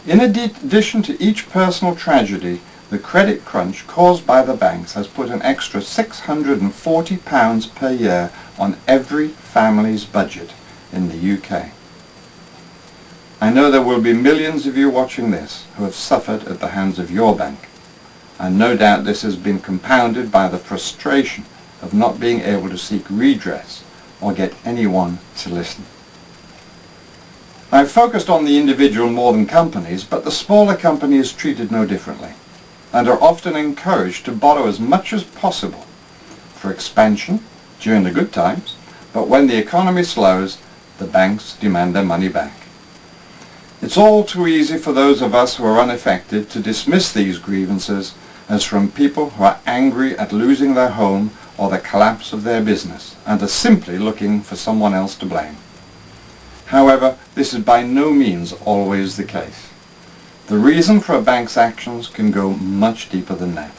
In addition to each personal tragedy, the credit crunch caused by the banks has put an extra £640 per year on every family's budget in the UK. I know there will be millions of you watching this who have suffered at the hands of your bank, and no doubt this has been compounded by the frustration of not being able to seek redress or get anyone to listen. I've focused on the individual more than companies, but the smaller company is treated no differently, and are often encouraged to borrow as much as possible for expansion during the good times, but when the economy slows, the banks demand their money back. It's all too easy for those of us who are unaffected to dismiss these grievances as from people who are angry at losing their home or the collapse of their business and are simply looking for someone else to blame. However, this is by no means always the case. The reason for a bank's actions can go much deeper than that.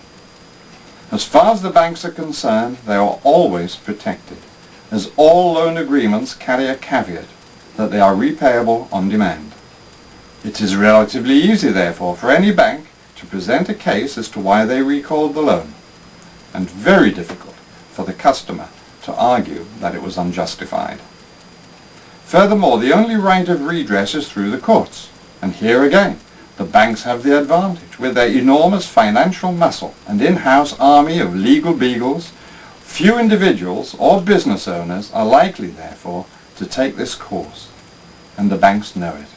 As far as the banks are concerned, they are always protected, as all loan agreements carry a caveat that they are repayable on demand. It is relatively easy, therefore, for any bank to present a case as to why they recalled the loan, and very difficult for the customer to argue that it was unjustified. Furthermore, the only right of redress is through the courts, and here again, the banks have the advantage. With their enormous financial muscle and in-house army of legal beagles, few individuals or business owners are likely, therefore, to take this course, and the banks know it.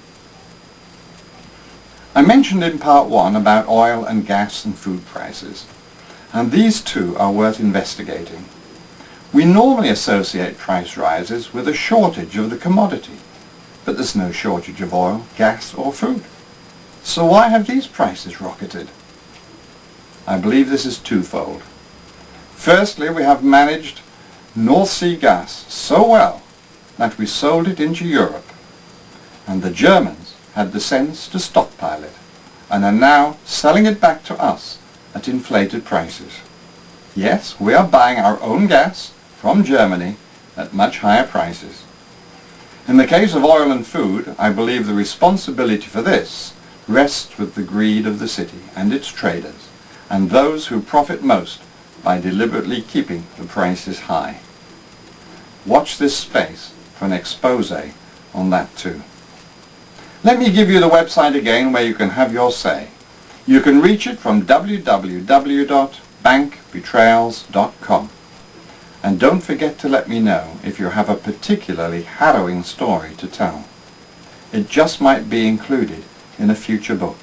I mentioned in part 1 about oil and gas and food prices, and these too are worth investigating. We normally associate price rises with a shortage of the commodity, but there's no shortage of oil, gas or food. So why have these prices rocketed? I believe this is twofold. Firstly, we have managed North Sea gas so well that we sold it into Europe, and the Germans had the sense to stockpile it, and are now selling it back to us at inflated prices. Yes, we are buying our own gas from Germany at much higher prices. In the case of oil and food, I believe the responsibility for this rests with the greed of the city and its traders, and those who profit most by deliberately keeping the prices high. Watch this space for an expose on that too. Let me give you the website again where you can have your say. You can reach it from www.bankbetrayals.com. And don't forget to let me know if you have a particularly harrowing story to tell. It just might be included in a future book.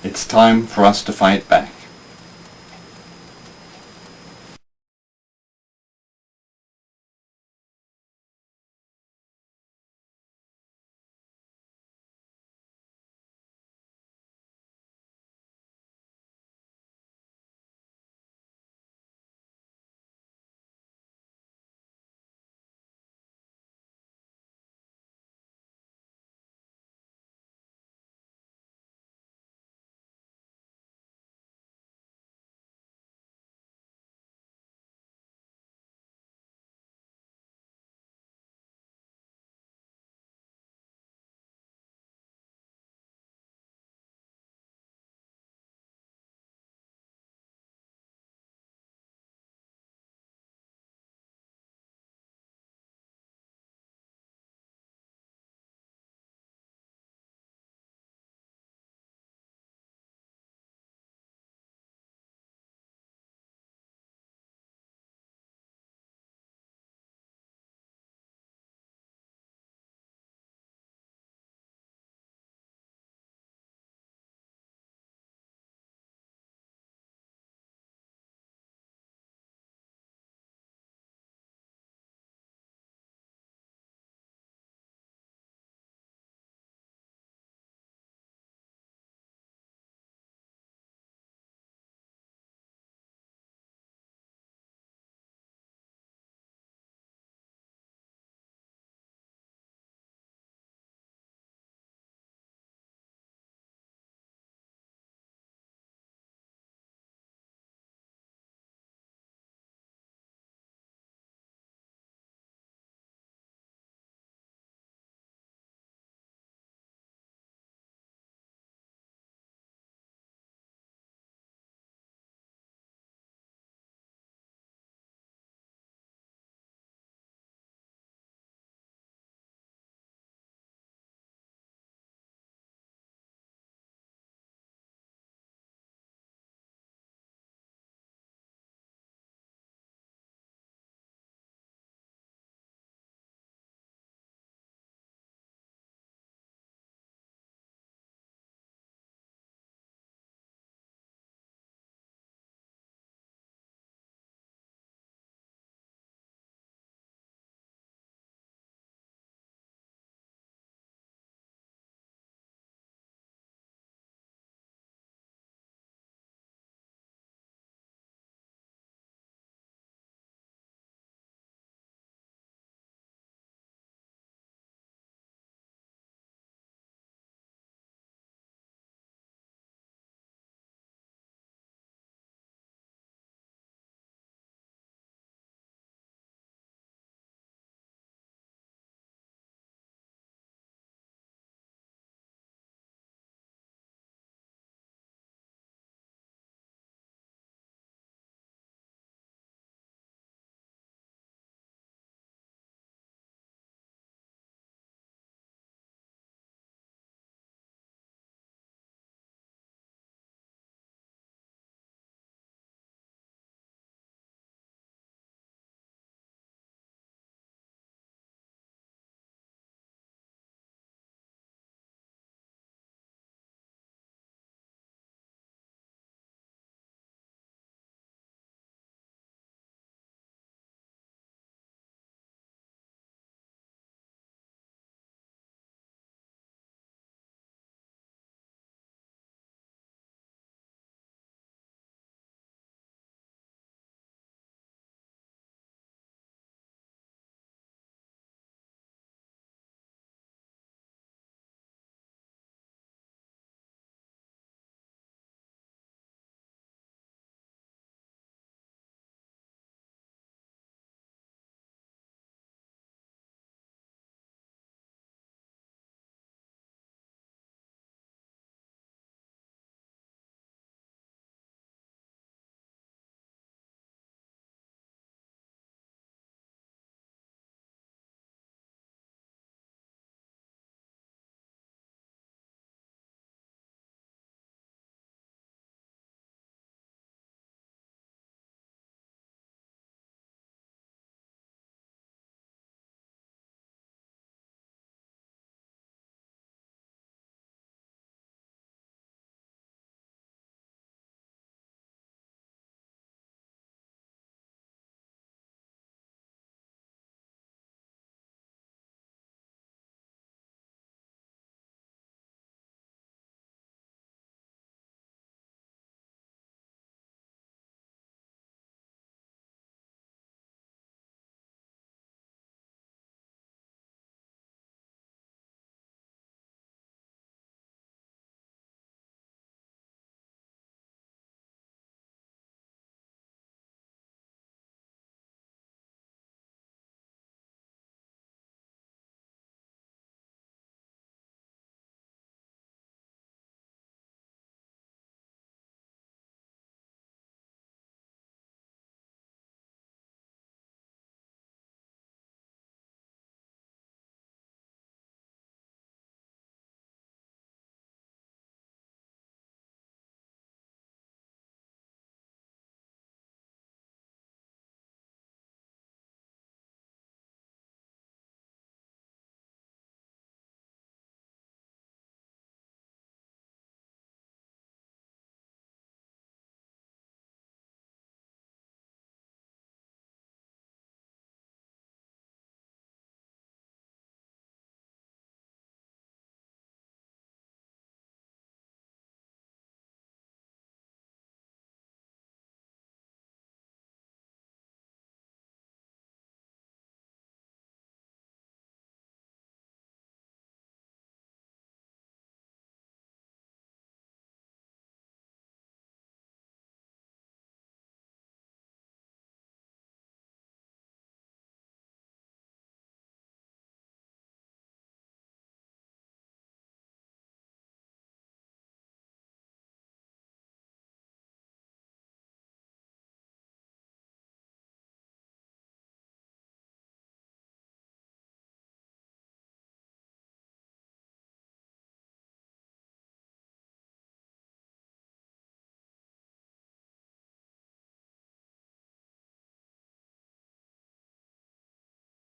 It's time for us to fight back.